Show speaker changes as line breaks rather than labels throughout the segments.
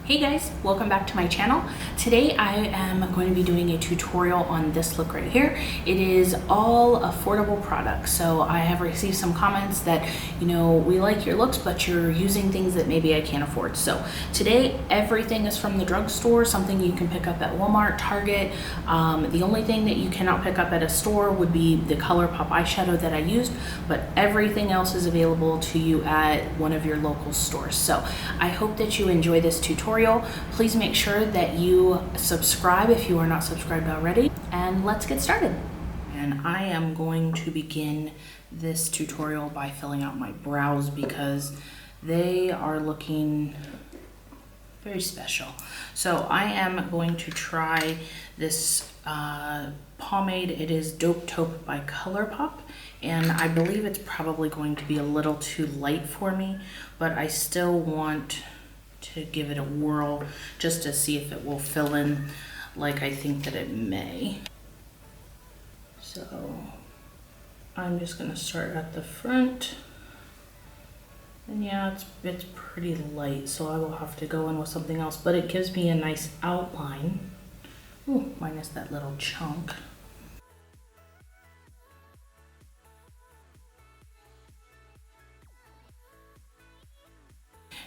Hey guys, welcome back to my channel. Today I am going to be doing a tutorial on this look right here. It is all affordable products. So I have received some comments that, you know, we like your looks, but you're using things that maybe I can't afford. So today everything is from the drugstore, something you can pick up at Walmart, Target. The only thing that you cannot pick up at a store would be the Colourpop eyeshadow that I used, but everything else is available to you at one of your local stores. So I hope that you enjoy this tutorial. Please make sure that you subscribe if you are not subscribed already, and let's get started. And I am going to begin this tutorial by filling out my brows because they are looking very special. So I am going to try this pomade. It is Taupe by Colourpop, and I believe it's probably going to be a little too light for me, but I still want to give it a whirl just to see if it will fill in like I think that it may. So I'm just gonna start at the front, and yeah, it's pretty light, so I will have to go in with something else, but it gives me a nice outline. Ooh, minus that little chunk.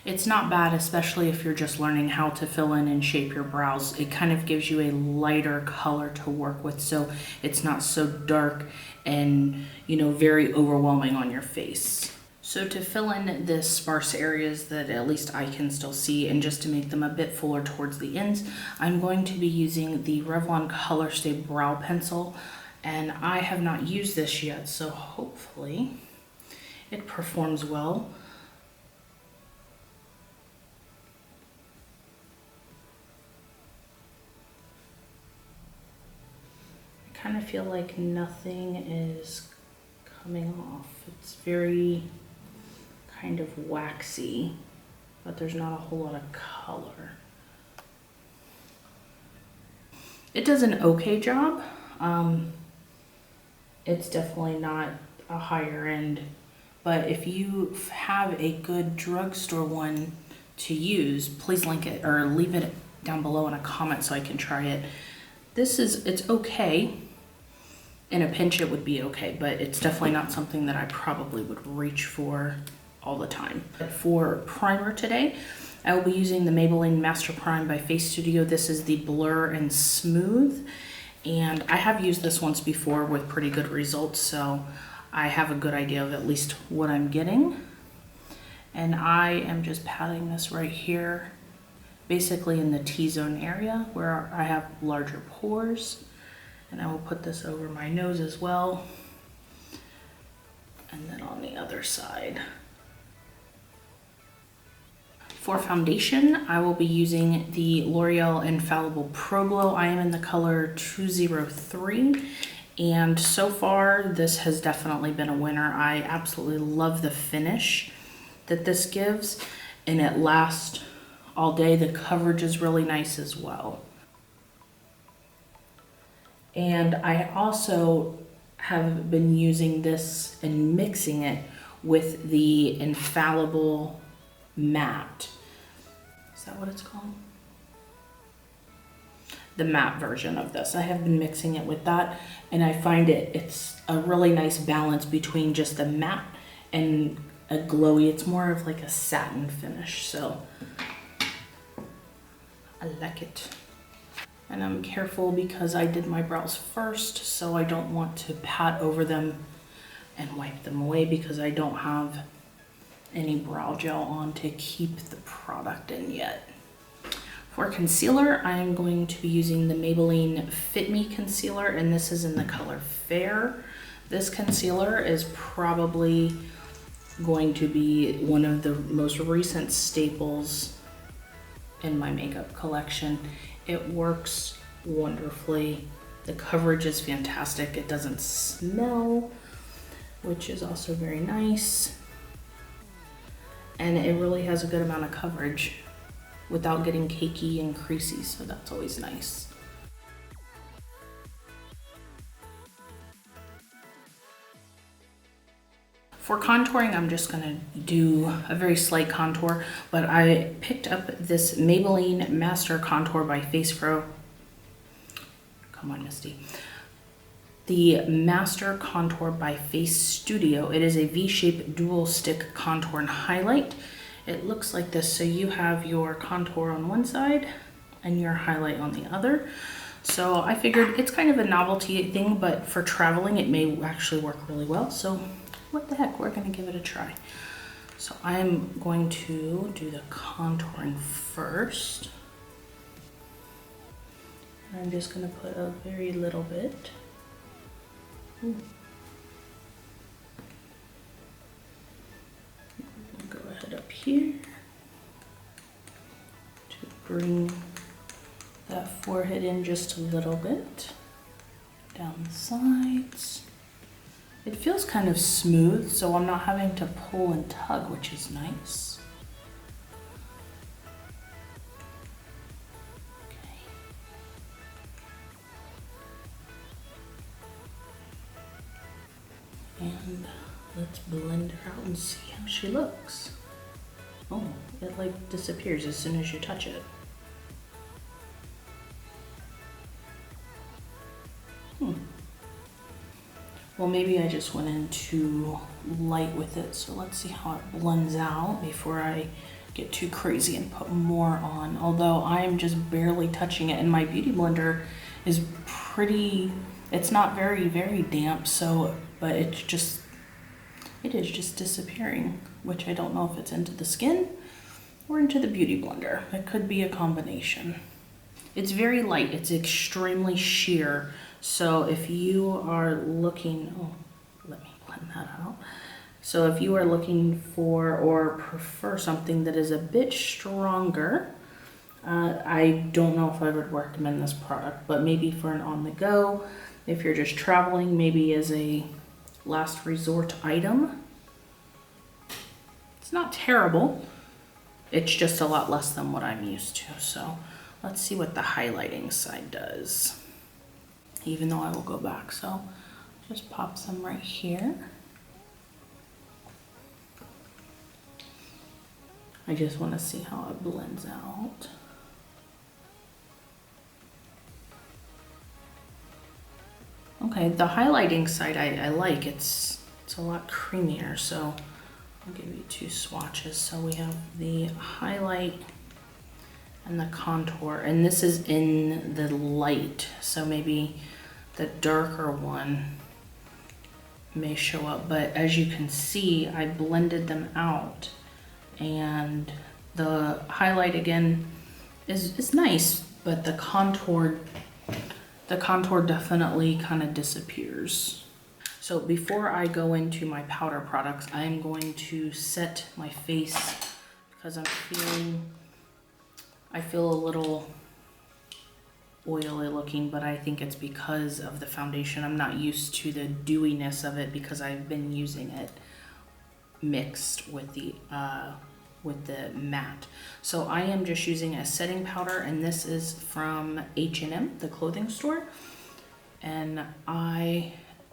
It's not bad, especially if you're just learning how to fill in and shape your brows. It kind of gives you a lighter color to work with, so it's not so dark and, you know, very overwhelming on your face. So to fill in the sparse areas that at least I can still see, and just to make them a bit fuller towards the ends, I'm going to be using the Revlon Colorstay brow pencil, and I have not used this yet, so hopefully it performs well. Kind of feel like nothing is coming off. It's very kind of waxy, but there's not a whole lot of color. It does an okay job. It's definitely not a higher end, but if you have a good drugstore one to use, please link it or leave it down below in a comment so I can try it. It's okay. In a pinch it would be okay, but it's definitely not something that I probably would reach for all the time. For primer today, I will be using the Maybelline Master Prime by Face Studio. This is the Blur and Smooth, and I have used this once before with pretty good results, so I have a good idea of at least what I'm getting. And I am just patting this right here, basically in the T-zone area where I have larger pores. And I will put this over my nose as well. And then on the other side. For foundation, I will be using the L'Oreal Infallible ProGlow. I am in the color 203. And so far, this has definitely been a winner. I absolutely love the finish that this gives. And it lasts all day. The coverage is really nice as well. And I also have been using this and mixing it with the Infallible matte. Is that what it's called? The matte version of this. I have been mixing it with that, and I find it's a really nice balance between just the matte and a glowy. It's more of like a satin finish, so I like it. And I'm careful because I did my brows first, so I don't want to pat over them and wipe them away because I don't have any brow gel on to keep the product in yet. For concealer, I'm going to be using the Maybelline Fit Me Concealer, and this is in the color Fair. This concealer is probably going to be one of the most recent staples in my makeup collection. It works wonderfully. The coverage is fantastic. It doesn't smell, which is also very nice. And it really has a good amount of coverage without getting cakey and creasy, so that's always nice. For contouring, I'm just gonna do a very slight contour, but I picked up this Maybelline Master Contour by Face Pro. Come on, Misty. The Master Contour by Face Studio. It is a V-shaped dual stick contour and highlight. It looks like this. So you have your contour on one side and your highlight on the other. So I figured it's kind of a novelty thing, but for traveling, it may actually work really well. So what the heck, we're gonna give it a try. So I'm going to do the contouring first. I'm just gonna put a very little bit. Ooh. Go ahead up here to bring that forehead in just a little bit, down the sides. It feels kind of smooth, so I'm not having to pull and tug, which is nice. Okay. And let's blend her out and see how she looks. Oh, it like disappears as soon as you touch it. Well, maybe I just went in too light with it, so let's see how it blends out before I get too crazy and put more on. Although I'm just barely touching it, and my beauty blender is pretty, it's not very damp, so, but it is just disappearing, which I don't know if it's into the skin or into the beauty blender. It could be a combination. It's very light, it's extremely sheer. So if you are looking, oh, let me blend that out. So if you are looking for or prefer something that is a bit stronger, I don't know if I would recommend this product, but maybe for an on the go, if you're just traveling, maybe as a last resort item. It's not terrible. It's just a lot less than what I'm used to. So let's see what the highlighting side does. Even though I will go back, so just pop some right here. I just want to see how it blends out. Okay, the highlighting side I like. It's a lot creamier, so I'll give you two swatches. So we have the highlight and the contour, and this is in the light, so maybe the darker one may show up, but as you can see, I blended them out, and the highlight again is nice, but the contour definitely kind of disappears. So before I go into my powder products, I'm going to set my face because I feel a little oily looking, but I think it's because of the foundation. I'm not used to the dewiness of it because I've been using it mixed with the matte. So I am just using a setting powder, and this is from H&M, the clothing store. And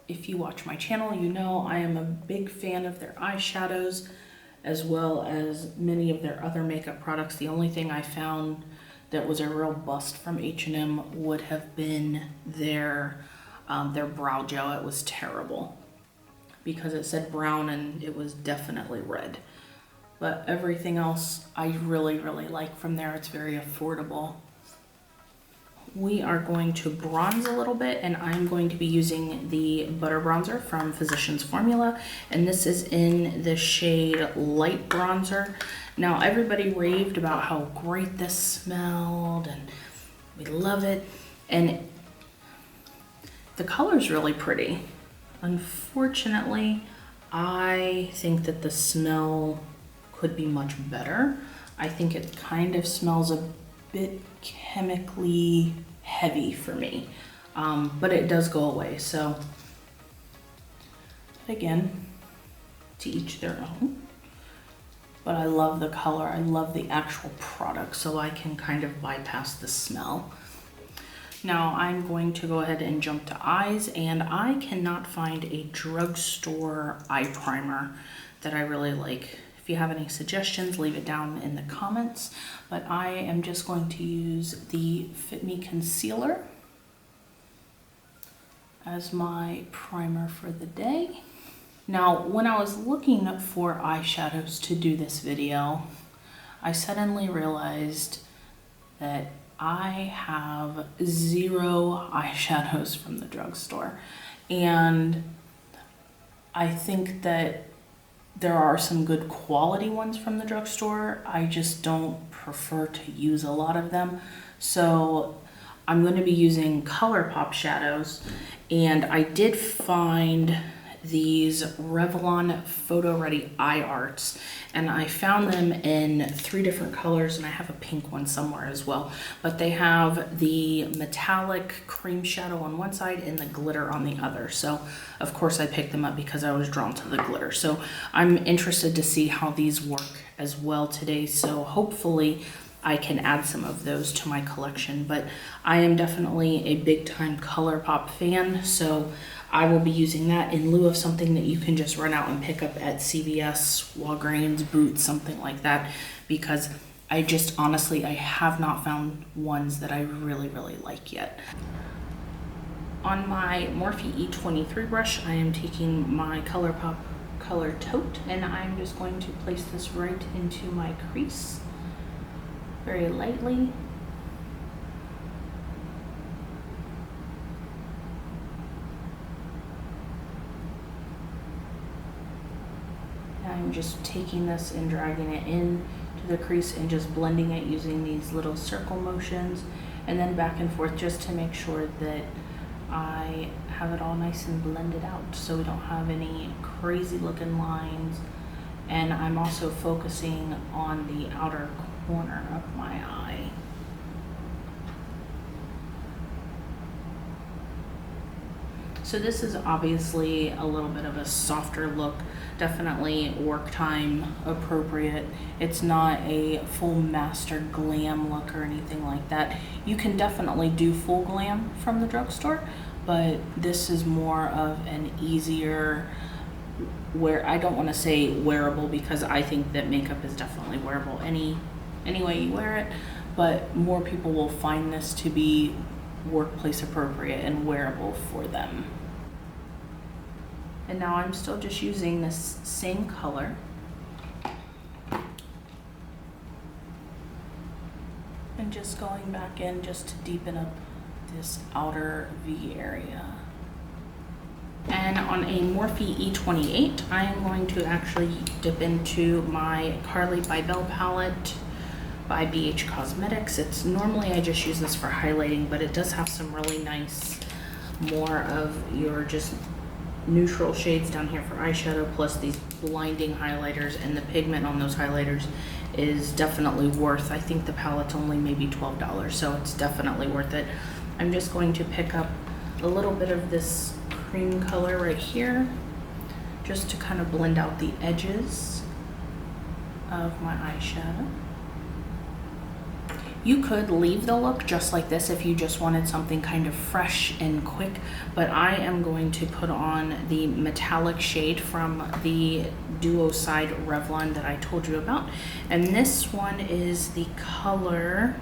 if you watch my channel, you know I am a big fan of their eyeshadows as well as many of their other makeup products. The only thing I found that was a real bust from H&M would have been their brow gel. It was terrible because it said brown and it was definitely red. But everything else I really like from there. It's very affordable. We are going to bronze a little bit, and I'm going to be using the Butter Bronzer from Physicians Formula, and this is in the shade Light Bronzer. Now, everybody raved about how great this smelled, and we love it, and the color's really pretty. Unfortunately, I think that the smell could be much better. I think it kind of smells a bit chemically heavy for me, but it does go away. So again, to each their own, but I love the color. I love the actual product, so I can kind of bypass the smell. Now I'm going to go ahead and jump to eyes, and I cannot find a drugstore eye primer that I really like. If you have any suggestions, leave it down in the comments, but I am just going to use the Fit Me Concealer as my primer for the day. Now, when I was looking for eyeshadows to do this video, I suddenly realized that I have 0 eyeshadows from the drugstore. And I think that there are some good quality ones from the drugstore. I just don't prefer to use a lot of them. So I'm going to be using Colourpop shadows, and I did find these Revlon Photo Ready Eye Arts, and I found them in 3 different colors, and I have a pink one somewhere as well. But they have the metallic cream shadow on one side and the glitter on the other. So of course I picked them up because I was drawn to the glitter. So I'm interested to see how these work as well today. So hopefully I can add some of those to my collection, but I am definitely a big time Colourpop fan, so I will be using that in lieu of something that you can just run out and pick up at CVS, Walgreens, Boots, something like that, because I just honestly, I have not found ones that I really like yet. On my Morphe E23 brush, I am taking my Colourpop Color Taupe, and I'm just going to place this right into my crease very lightly. I'm just taking this and dragging it in to the crease and just blending it using these little circle motions, and then back and forth just to make sure that I have it all nice and blended out so we don't have any crazy looking lines. And I'm also focusing on the outer corner of my eye. So this is obviously a little bit of a softer look, definitely work time appropriate. It's not a full master glam look or anything like that. You can definitely do full glam from the drugstore, but this is more of an easier I don't want to say wearable, because I think that makeup is definitely wearable any way you wear it, but more people will find this to be workplace appropriate and wearable for them. And now I'm still just using this same color. And just going back in just to deepen up this outer V area. And on a Morphe E28, I am going to actually dip into my Carli Bybel palette by BH Cosmetics. It's normally I just use this for highlighting, but it does have some really nice, more of your just neutral shades down here for eyeshadow, plus these blinding highlighters, and the pigment on those highlighters is definitely worth, I think the palette's only maybe $12, so it's definitely worth it. I'm just going to pick up a little bit of this cream color right here just to kind of blend out the edges of my eyeshadow. You could leave the look just like this if you just wanted something kind of fresh and quick, but I am going to put on the metallic shade from the Duo Side Revlon that I told you about, and this one is the color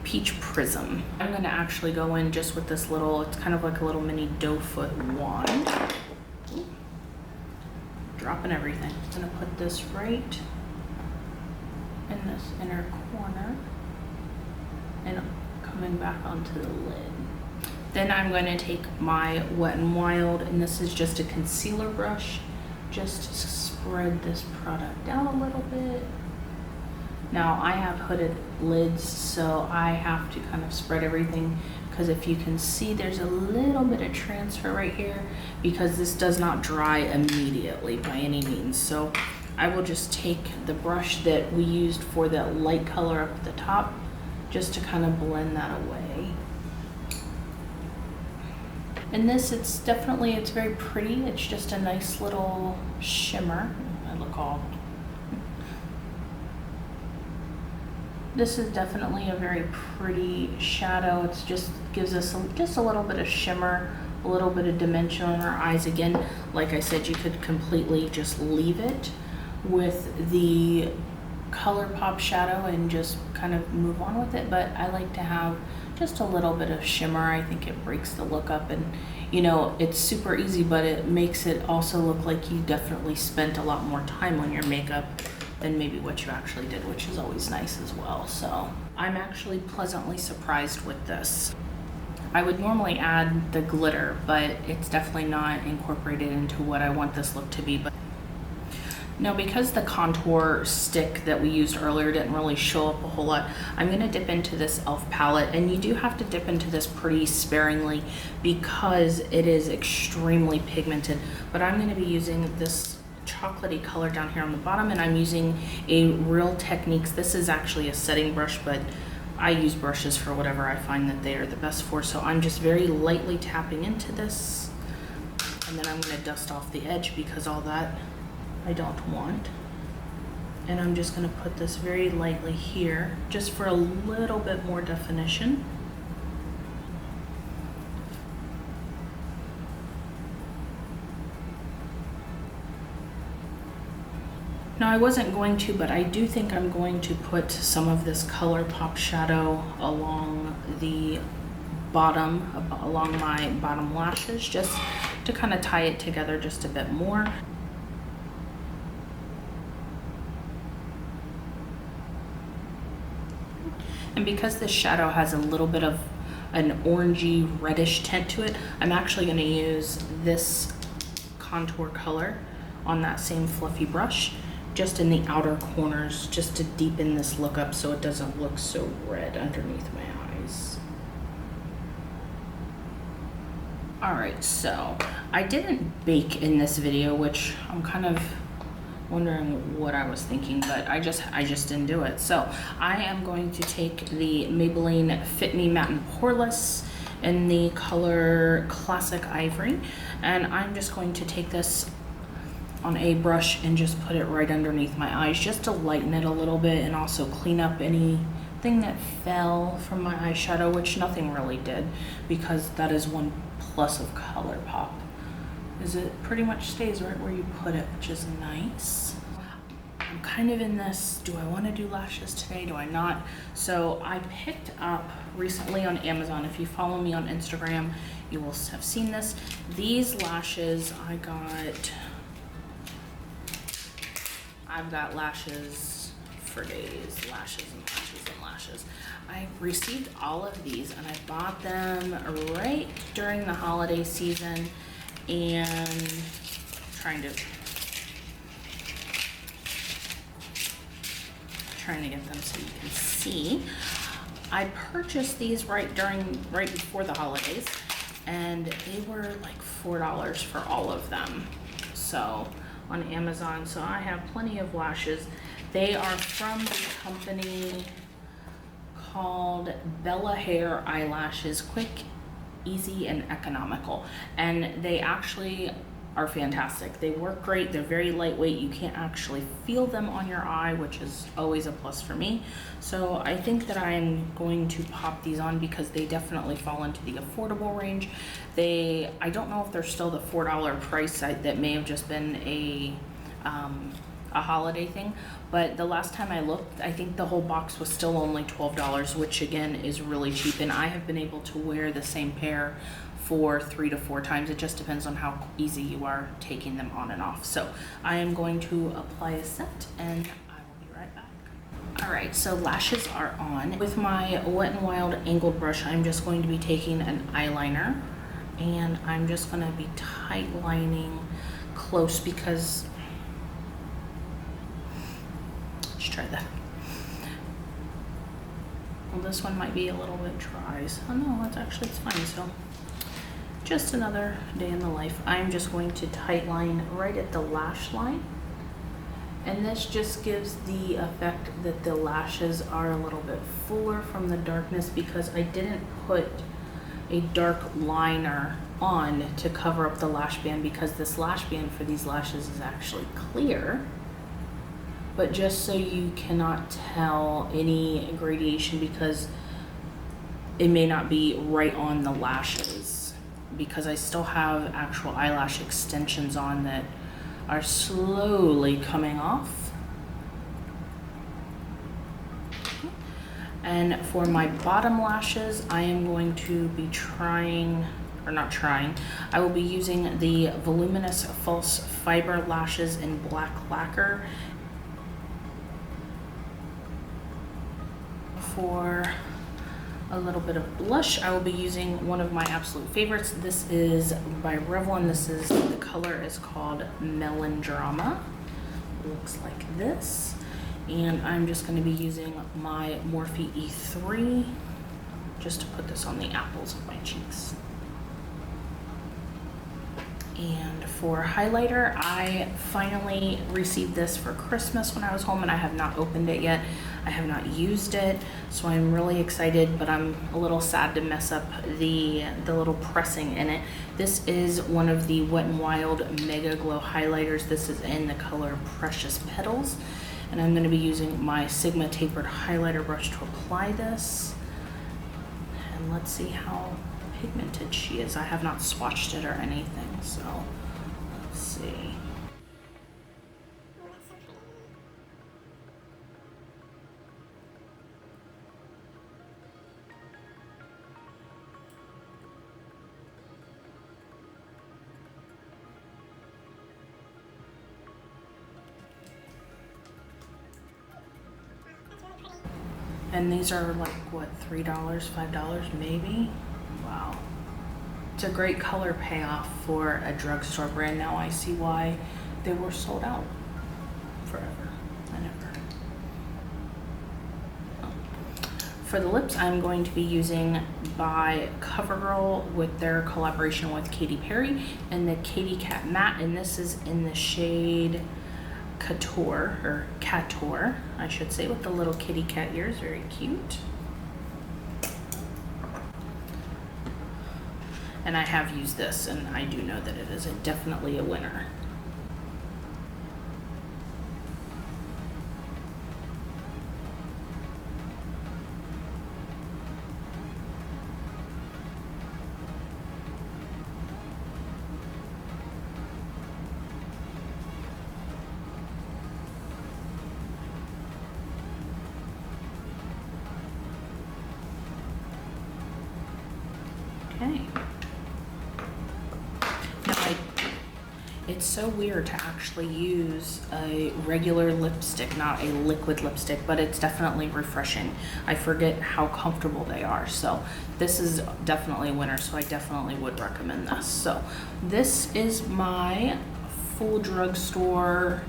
Peach Prism. I'm going to actually go in just with this little, it's kind of like a little mini doe foot wand. Ooh. Dropping everything. I'm going to put this right in this inner corner and coming back onto the lid. Then I'm going to take my Wet n Wild, and this is just a concealer brush, just to spread this product out a little bit. Now I have hooded lids, so I have to kind of spread everything, because if you can see, there's a little bit of transfer right here, because this does not dry immediately by any means. So I will just take the brush that we used for the light color up at the top, just to kind of blend that away. And this, it's very pretty. It's just a nice little shimmer. I look all This is definitely a very pretty shadow. It's just gives us just a little bit of shimmer, a little bit of dimension on our eyes. Again, like I said, you could completely just leave it with the Colourpop shadow and just kind of move on with it, but I like to have just a little bit of shimmer. I think it breaks the look up, and you know, it's super easy, but it makes it also look like you definitely spent a lot more time on your makeup than maybe what you actually did, which is always nice as well. So I'm actually pleasantly surprised with this. I would normally add the glitter, but it's definitely not incorporated into what I want this look to be. But now, because the contour stick that we used earlier didn't really show up a whole lot, I'm gonna dip into this E.L.F. palette, and you do have to dip into this pretty sparingly because it is extremely pigmented. But I'm gonna be using this chocolatey color down here on the bottom, and I'm using a Real Techniques. This is actually a setting brush, but I use brushes for whatever I find that they are the best for. So I'm just very lightly tapping into this, and then I'm gonna dust off the edge because all that I don't want. And I'm just gonna put this very lightly here, just for a little bit more definition. Now, I wasn't going to, but I do think I'm going to put some of this Colourpop shadow along the bottom, along my bottom lashes, just to kind of tie it together just a bit more. And because this shadow has a little bit of an orangey reddish tint to it, I'm actually going to use this contour color on that same fluffy brush, just in the outer corners, just to deepen this look up so it doesn't look so red underneath my eyes. All right, so I didn't bake in this video, which I'm kind of wondering what I was thinking, but I just didn't do it. So I am going to take the Maybelline Fit Me Matte and Poreless in the color Classic Ivory, and I'm just going to take this on a brush and just put it right underneath my eyes, just to lighten it a little bit and also clean up anything that fell from my eyeshadow, which nothing really did, because that is one plus of Colourpop, is it pretty much stays right where you put it, which is nice. I'm kind of in this, do I want to do lashes today, do I not? So I picked up recently on Amazon, if you follow me on Instagram, you will have seen this. These lashes I've got lashes for days, lashes and lashes and lashes. I received all of these and I bought them right during the holiday season, and trying to get them so you can see. I purchased these right before the holidays, and they were like $4 for all of them. So on Amazon, so I have plenty of lashes. They are from the company called Bella Hair Eyelashes, quick, easy, and economical, and they actually are fantastic. They work great. They're very lightweight. You can't actually feel them on your eye, which is always a plus for me. So I think that I'm going to pop these on because they definitely fall into the affordable range. I don't know if they're still the $4 price. That may have just been a holiday thing, but the last time I looked, I think the whole box was still only $12, which again is really cheap, and I have been able to wear the same pair for 3 to 4 times. It just depends on how easy you are taking them on and off. So I am going to apply a set and I will be right back. All right, so lashes are on. With my Wet n Wild angled brush, I'm just going to be taking an eyeliner, and I'm just gonna be tight lining close because, let's try that. Well, this one might be a little bit dry, so no, it's fine. So just another day in the life. I'm just going to tight line right at the lash line, and this just gives the effect that the lashes are a little bit fuller from the darkness, because I didn't put a dark liner on to cover up the lash band, because this lash band for these lashes is actually clear, but just so you cannot tell any gradation, because it may not be right on the lashes, because I still have actual eyelash extensions on that are slowly coming off. And for my bottom lashes, I am going to be trying, or not trying, I will be using the Voluminous False Fiber Lashes in Black Lacquer. For a little bit of blush, I will be using one of my absolute favorites. This is by Revlon. The color is called Melodrama. It looks like this. And I'm just going to be using my Morphe E3 just to put this on the apples of my cheeks. And for highlighter, I finally received this for Christmas when I was home, and I have not opened it yet. I have not used it, so I'm really excited, but I'm a little sad to mess up the little pressing in it. This is one of the Wet n Wild Mega Glow highlighters. This is in the color Precious Petals. And I'm going to be using my Sigma tapered highlighter brush to apply this. And let's see how pigmented she is. I have not swatched it or anything, so let's see. And these are like, what, $3, $5 maybe? Wow. It's a great color payoff for a drugstore brand. Now I see why they were sold out forever and ever. For the lips, I'm going to be using by Covergirl with their collaboration with Katy Perry and the Katy Cat Matte, and this is in the shade Catoure, or Catoure, I should say, with the little kitty cat ears. Very cute. And I have used this, and I do know that it is definitely a winner. Okay. Now it's so weird to actually use a regular lipstick, not a liquid lipstick, but it's definitely refreshing. I forget how comfortable they are. So this is definitely a winner. So I definitely would recommend this. So this is my full drugstore,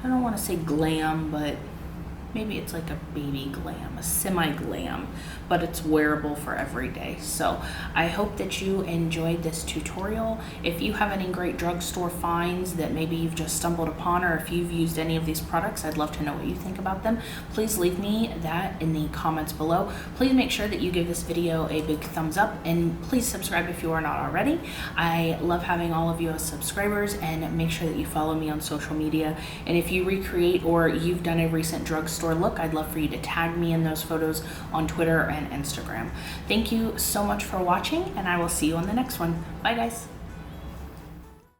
I don't want to say glam, but maybe it's like a baby glam, a semi-glam, but it's wearable for every day. So I hope that you enjoyed this tutorial. If you have any great drugstore finds that maybe you've just stumbled upon, or if you've used any of these products, I'd love to know what you think about them. Please leave me that in the comments below. Please make sure that you give this video a big thumbs up, and please subscribe if you are not already. I love having all of you as subscribers, and make sure that you follow me on social media. And if you recreate or you've done a recent drugstore look, I'd love for you to tag me in those photos on Twitter and Instagram. Thank you so much for watching, and I will see you on the next one. Bye guys.